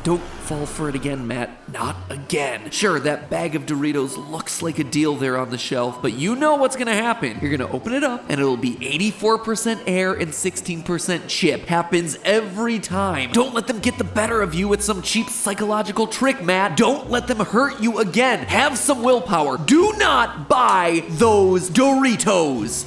Don't fall for it again, Matt. Not again. Sure, that bag of Doritos looks like a deal there on the shelf, but you know what's gonna happen. You're gonna open it up, and it'll be 84% air and 16% chip. Happens every time. Don't let them get the better of you with some cheap psychological trick, Matt. Don't let them hurt you again. Have some willpower. Do not buy those Doritos.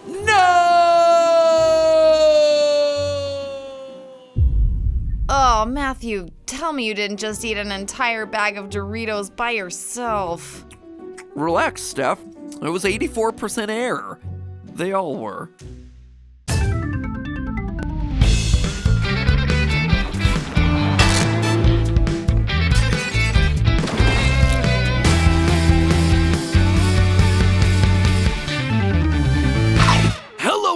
No! Oh, Matthew, tell me you didn't just eat an entire bag of Doritos by yourself. Relax, Steph. It was 84% air. They all were.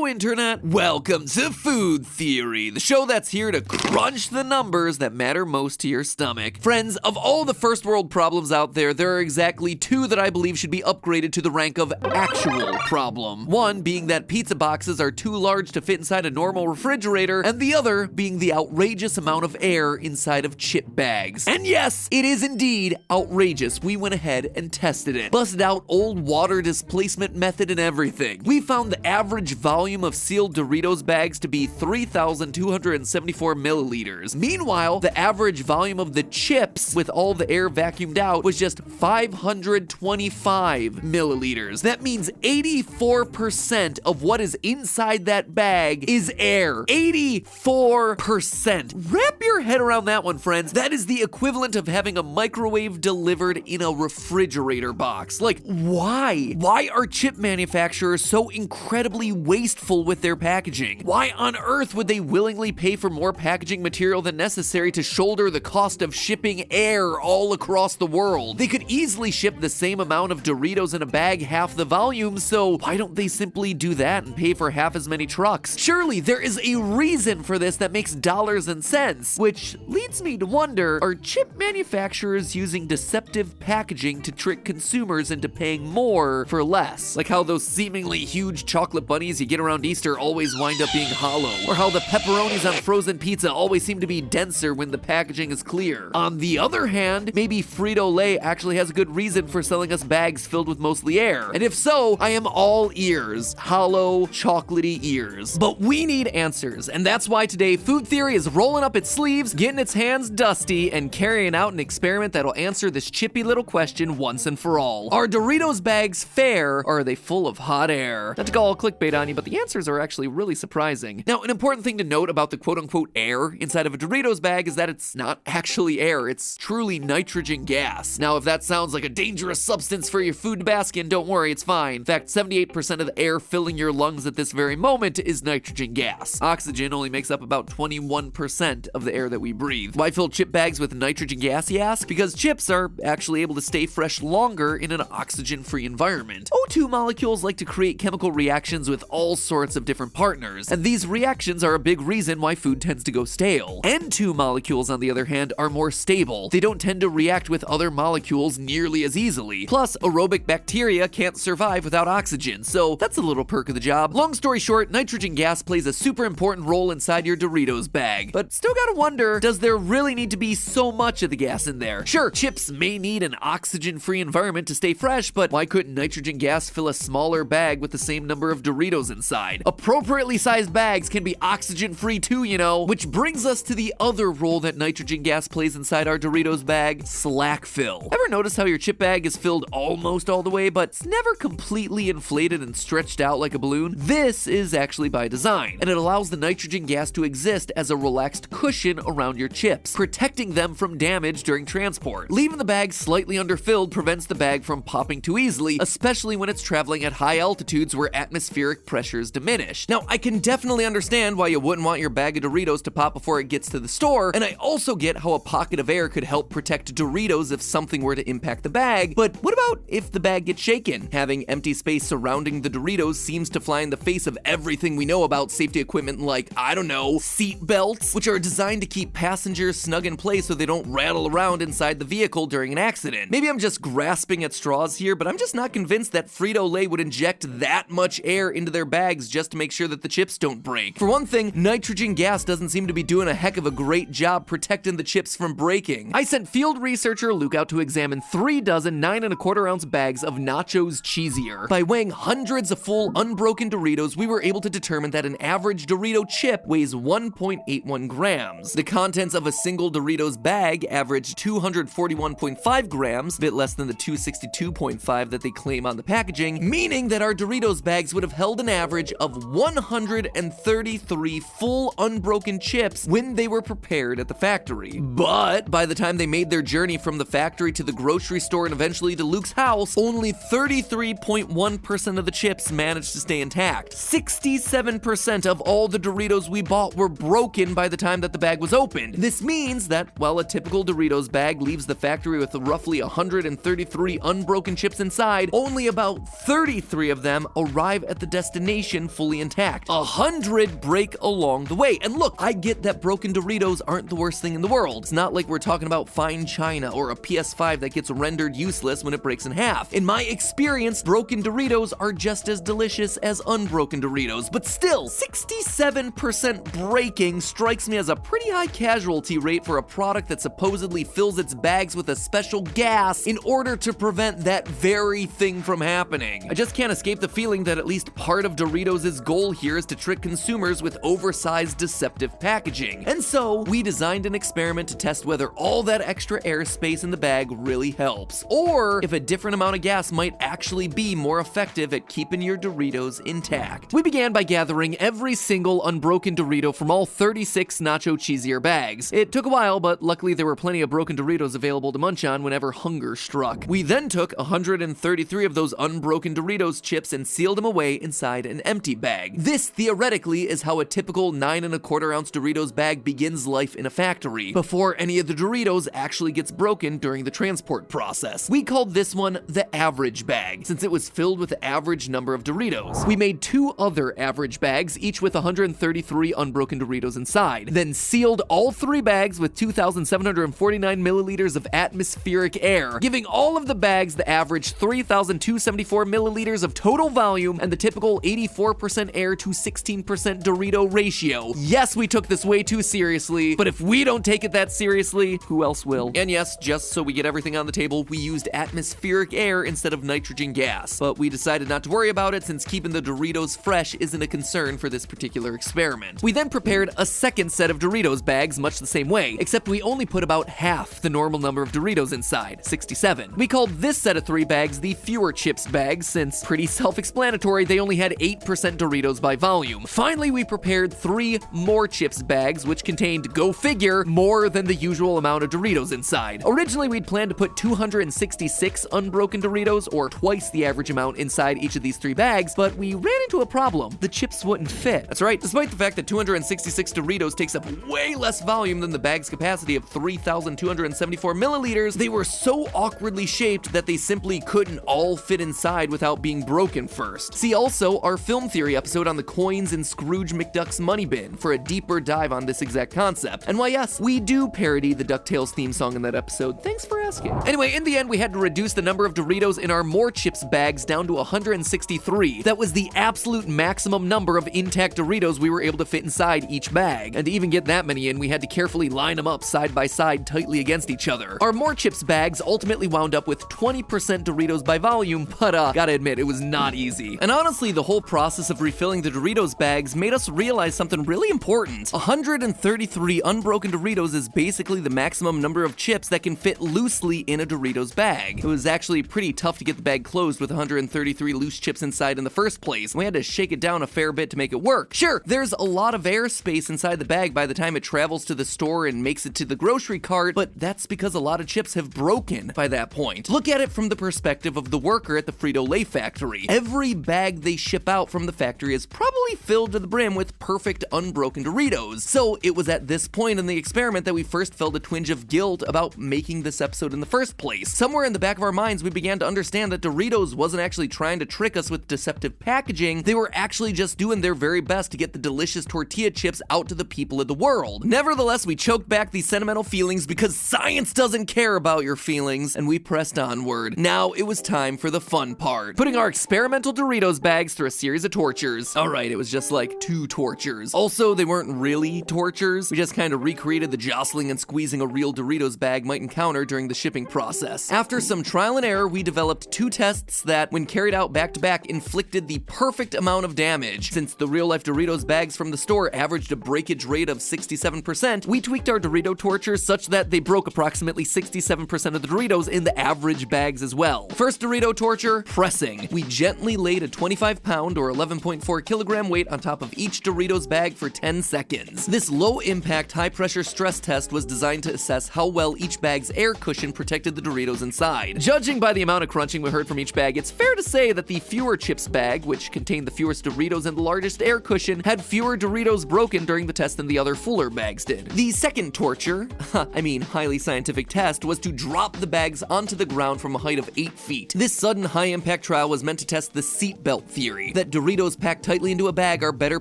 Internet, welcome to Food Theory, the show that's here to crunch the numbers that matter most to your stomach. Friends, of all the first world problems out there, there are exactly two that I believe should be upgraded to the rank of actual problem. One being that pizza boxes are too large to fit inside a normal refrigerator, and the other being the outrageous amount of air inside of chip bags. And yes, it is indeed outrageous. We went ahead and tested it. Busted out old water displacement method and everything. We found the average volume of sealed Doritos bags to be 3,274 milliliters. Meanwhile, the average volume of the chips with all the air vacuumed out was just 525 milliliters. That means 84% of what is inside that bag is air. 84%. Wrap your head around that one, friends. That is the equivalent of having a microwave delivered in a refrigerator box. Like, why? Why are chip manufacturers so incredibly wasteful with their packaging? Why on earth would they willingly pay for more packaging material than necessary to shoulder the cost of shipping air all across the world? They could easily ship the same amount of Doritos in a bag, half the volume, so why don't they simply do that and pay for half as many trucks? Surely there is a reason for this that makes dollars and cents, which leads me to wonder, are chip manufacturers using deceptive packaging to trick consumers into paying more for less? Like how those seemingly huge chocolate bunnies you get around Easter always wind up being hollow, or how the pepperonis on frozen pizza always seem to be denser when the packaging is clear. On the other hand, maybe Frito-Lay actually has a good reason for selling us bags filled with mostly air. And if so, I am all ears. Hollow, chocolatey ears. But we need answers, and that's why today Food Theory is rolling up its sleeves, getting its hands dusty, and carrying out an experiment that'll answer this chippy little question once and for all. Are Doritos bags fair, or are they full of hot air? Not to go all clickbait on you, but the answers are actually really surprising. Now, an important thing to note about the quote-unquote air inside of a Doritos bag is that it's not actually air, it's truly nitrogen gas. Now, if that sounds like a dangerous substance for your food to bask in, don't worry, it's fine. In fact, 78% of the air filling your lungs at this very moment is nitrogen gas. Oxygen only makes up about 21% of the air that we breathe. Why fill chip bags with nitrogen gas, you ask? Because chips are actually able to stay fresh longer in an oxygen-free environment. O2 molecules like to create chemical reactions with all sorts of different partners, and these reactions are a big reason why food tends to go stale. N2 molecules, on the other hand, are more stable. They don't tend to react with other molecules nearly as easily. Plus, aerobic bacteria can't survive without oxygen, so that's a little perk of the job. Long story short, nitrogen gas plays a super important role inside your Doritos bag, but still gotta wonder, does there really need to be so much of the gas in there? Sure, chips may need an oxygen-free environment to stay fresh, but why couldn't nitrogen gas fill a smaller bag with the same number of Doritos inside? Appropriately sized bags can be oxygen-free too, you know. Which brings us to the other role that nitrogen gas plays inside our Doritos bag: slack fill. Ever notice how your chip bag is filled almost all the way, but it's never completely inflated and stretched out like a balloon? This is actually by design, and it allows the nitrogen gas to exist as a relaxed cushion around your chips, protecting them from damage during transport. Leaving the bag slightly underfilled prevents the bag from popping too easily, especially when it's traveling at high altitudes where atmospheric pressure is diminished. Now, I can definitely understand why you wouldn't want your bag of Doritos to pop before it gets to the store, and I also get how a pocket of air could help protect Doritos if something were to impact the bag, but what about if the bag gets shaken? Having empty space surrounding the Doritos seems to fly in the face of everything we know about safety equipment like, I don't know, seat belts, which are designed to keep passengers snug in place so they don't rattle around inside the vehicle during an accident. Maybe I'm just grasping at straws here, but I'm just not convinced that Frito-Lay would inject that much air into their bags just to make sure that the chips don't break. For one thing, nitrogen gas doesn't seem to be doing a heck of a great job protecting the chips from breaking. I sent field researcher Luke out to examine 3 dozen 9 1/4 ounce bags of Nachos Cheesier. By weighing hundreds of full unbroken Doritos, we were able to determine that an average Dorito chip weighs 1.81 grams. The contents of a single Doritos bag averaged 241.5 grams, a bit less than the 262.5 that they claim on the packaging, meaning that our Doritos bags would have held an average of 133 full unbroken chips when they were prepared at the factory. But by the time they made their journey from the factory to the grocery store and eventually to Luke's house, only 33.1% of the chips managed to stay intact. 67% of all the Doritos we bought were broken by the time that the bag was opened. This means that while a typical Doritos bag leaves the factory with roughly 133 unbroken chips inside, only about 33 of them arrive at the destination fully intact. 100 break along the way. And look, I get that broken Doritos aren't the worst thing in the world. It's not like we're talking about fine china or a PS5 that gets rendered useless when it breaks in half. In my experience, broken Doritos are just as delicious as unbroken Doritos, but still, 67% breaking strikes me as a pretty high casualty rate for a product that supposedly fills its bags with a special gas in order to prevent that very thing from happening. I just can't escape the feeling that at least part of Doritos' goal here is to trick consumers with oversized, deceptive packaging. And so, we designed an experiment to test whether all that extra airspace in the bag really helps, or if a different amount of gas might actually be more effective at keeping your Doritos intact. We began by gathering every single unbroken Dorito from all 36 Nacho Cheesier bags. It took a while, but luckily there were plenty of broken Doritos available to munch on whenever hunger struck. We then took 133 of those unbroken Doritos chips and sealed them away inside an empty bag. This, theoretically, is how a typical 9 1/4 ounce Doritos bag begins life in a factory, before any of the Doritos actually gets broken during the transport process. We called this one the average bag, since it was filled with the average number of Doritos. We made 2 other average bags, each with 133 unbroken Doritos inside, then sealed all 3 bags with 2,749 milliliters of atmospheric air, giving all of the bags the average 3,274 milliliters of total volume and the typical 84% air to 16% Dorito ratio. Yes, we took this way too seriously, but if we don't take it that seriously, who else will? And yes, just so we get everything on the table, we used atmospheric air instead of nitrogen gas, but we decided not to worry about it since keeping the Doritos fresh isn't a concern for this particular experiment. We then prepared a second set of Doritos bags much the same way, except we only put about half the normal number of Doritos inside, 67. We called this set of 3 bags the fewer chips bags since, pretty self-explanatory, they only had 8% Doritos by volume. Finally, we prepared 3 more chips bags, which contained, go figure, more than the usual amount of Doritos inside. Originally, we'd planned to put 266 unbroken Doritos, or twice the average amount inside each of these 3 bags, but we ran into a problem. The chips wouldn't fit. That's right, despite the fact that 266 Doritos takes up way less volume than the bag's capacity of 3,274 milliliters, they were so awkwardly shaped that they simply couldn't all fit inside without being broken first. See also our film theory episode on the coins in Scrooge McDuck's money bin for a deeper dive on this exact concept. And why yes, we do parody the DuckTales theme song in that episode. Thanks for asking. Anyway, in the end, we had to reduce the number of Doritos in our more chips bags down to 163. That was the absolute maximum number of intact Doritos we were able to fit inside each bag. And to even get that many in, we had to carefully line them up side by side tightly against each other. Our more chips bags ultimately wound up with 20% Doritos by volume, but gotta admit, it was not easy. And honestly, the whole process of refilling the Doritos bags made us realize something really important. 133 unbroken Doritos is basically the maximum number of chips that can fit loosely in a Doritos bag. It was actually pretty tough to get the bag closed with 133 loose chips inside in the first place. We had to shake it down a fair bit to make it work. Sure, there's a lot of airspace inside the bag by the time it travels to the store and makes it to the grocery cart, but that's because a lot of chips have broken by that point. Look at it from the perspective of the worker at the Frito-Lay factory. Every bag they ship out from the factory is probably filled to the brim with perfect unbroken Doritos. So it was at this point in the experiment that we first felt a twinge of guilt about making this episode episode in the first place. Somewhere in the back of our minds, we began to understand that Doritos wasn't actually trying to trick us with deceptive packaging. They were actually just doing their very best to get the delicious tortilla chips out to the people of the world. Nevertheless, we choked back these sentimental feelings because science doesn't care about your feelings, and we pressed onward. Now it was time for the fun part, putting our experimental Doritos bags through a series of tortures. Alright, it was just like 2 tortures. Also, they weren't really tortures. We just kind of recreated the jostling and squeezing a real Doritos bag might encounter during the shipping process. After some trial and error, we developed 2 tests that, when carried out back to back, inflicted the perfect amount of damage. Since the real-life Doritos bags from the store averaged a breakage rate of 67%, we tweaked our Dorito tortures such that they broke approximately 67% of the Doritos in the average bags as well. First Dorito torture, pressing. We gently laid a 25-pound or 11.4 kilogram weight on top of each Doritos bag for 10 seconds. This low-impact, high-pressure stress test was designed to assess how well each bag's air cushion protected the Doritos inside. Judging by the amount of crunching we heard from each bag, it's fair to say that the fewer chips bag, which contained the fewest Doritos and the largest air cushion, had fewer Doritos broken during the test than the other fuller bags did. The second torture, highly scientific test, was to drop the bags onto the ground from a height of 8 feet. This sudden high-impact trial was meant to test the seatbelt theory, that Doritos packed tightly into a bag are better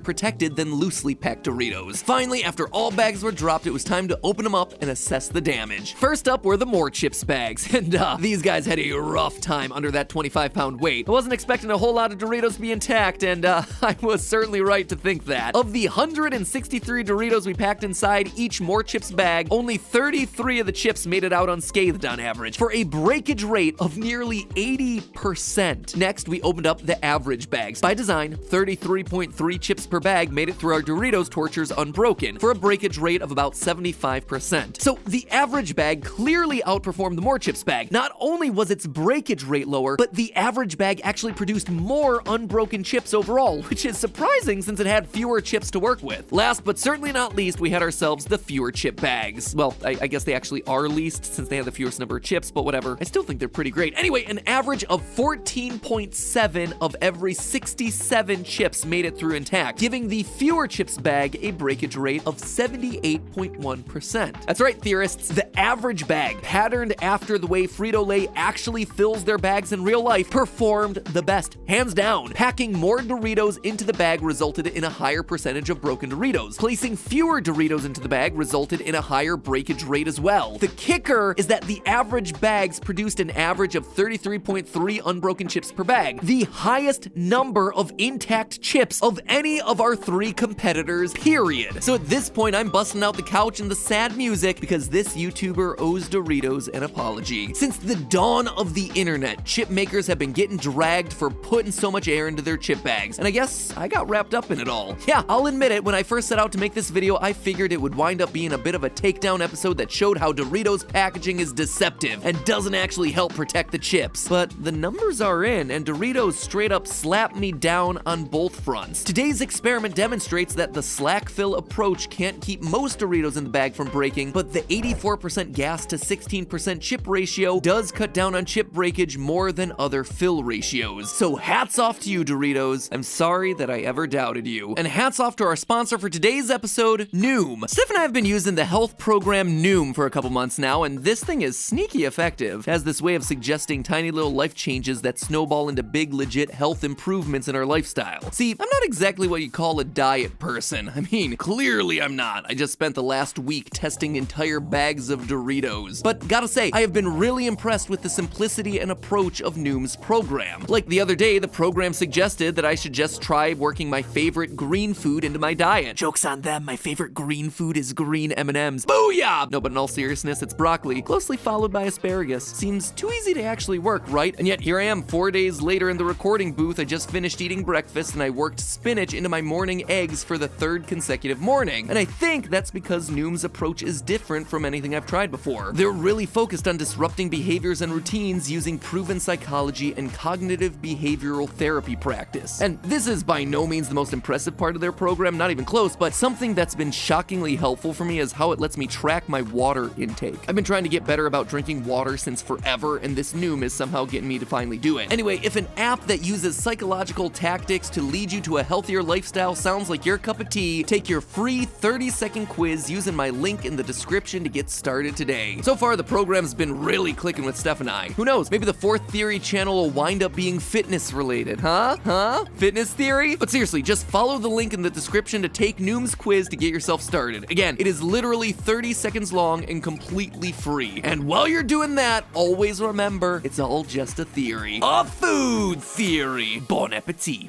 protected than loosely packed Doritos. Finally, after all bags were dropped, it was time to open them up and assess the damage. First up were the more chips bags, and these guys had a rough time under that 25-pound weight. I wasn't expecting a whole lot of Doritos to be intact, and I was certainly right to think that. Of the 163 Doritos we packed inside each more chips bag, only 33 of the chips made it out unscathed on average, for a breakage rate of nearly 80%. Next, we opened up the average bags. By design, 33.3 chips per bag made it through our Doritos tortures unbroken, for a breakage rate of about 75%. So the average bag clearly outperformed the more chips bag. Not only was its breakage rate lower, but the average bag actually produced more unbroken chips overall, which is surprising since it had fewer chips to work with. Last but certainly not least, we had ourselves the fewer chip bags. Well, I guess they actually are least since they have the fewest number of chips, but whatever. I still think they're pretty great. Anyway, an average of 14.7 of every 67 chips made it through intact, giving the fewer chips bag a breakage rate of 78.1%. That's right, theorists, the average bag, patterned after the way Frito-Lay actually fills their bags in real life, performed the best, hands down. Packing more Doritos into the bag resulted in a higher percentage of broken Doritos. Placing fewer Doritos into the bag resulted in a higher breakage rate as well. The kicker is that the average bags produced an average of 33.3 unbroken chips per bag, the highest number of intact chips of any of our 3 competitors, period. So at this point, I'm busting out the couch and the sad music because this YouTuber owes Doritos an apology. Since the dawn of the internet, chip makers have been getting dragged for putting so much air into their chip bags, and I guess I got wrapped up in it all. Yeah, I'll admit it, when I first set out to make this video, I figured it would wind up being a bit of a takedown episode that showed how Doritos packaging is deceptive and doesn't actually help protect the chips. But the numbers are in, and Doritos straight up slapped me down on both fronts. Today's experiment demonstrates that the slack fill approach can't keep most Doritos in the bag from breaking, but the 84% gas to 16% chip ratio does cut down on chip breakage more than other fill ratios. So hats off to you, Doritos. I'm sorry that I ever doubted you. And hats off to our sponsor for today's episode, Noom. Steph and I have been using the health program Noom for a couple months now, and this thing is sneaky effective. It has this way of suggesting tiny little life changes that snowball into big, legit health improvements in our lifestyle. See, I'm not exactly what you call a diet person. I mean, clearly I'm not. I just spent the last week testing entire bags of Doritos. But gotta say, I have been really impressed with the simplicity and approach of Noom's program. Like the other day, the program suggested that I should just try working my favorite green food into my diet. Joke's on them, my favorite green food is green M&Ms. Booyah! No, but in all seriousness, it's broccoli, closely followed by asparagus. Seems too easy to actually work, right? And yet here I am 4 days later in the recording booth. I just finished eating breakfast and I worked spinach into my morning eggs for the 3rd consecutive morning. And I think that's because Noom's approach is different from anything I've tried before. They're really focused on disrupting behaviors and routines using proven psychology and cognitive behavioral therapy practice. And this is by no means the most impressive part of their program, not even close, but something that's been shockingly helpful for me is how it lets me track my water intake. I've been trying to get better about drinking water since forever, and this Noom is somehow getting me to finally do it. Anyway, if an app that uses psychological tactics to lead you to a healthier lifestyle sounds like your cup of tea, take your free 30-second quiz using my link in the description to get started today. So far, the program program's been really clicking with Steph and I. Who knows, maybe the fourth theory channel will wind up being fitness related, huh? Fitness theory? But seriously, just follow the link in the description to take Noom's quiz to get yourself started. Again, it is literally 30 seconds long and completely free. And while you're doing that, always remember, it's all just a theory. A food theory. Bon appetit.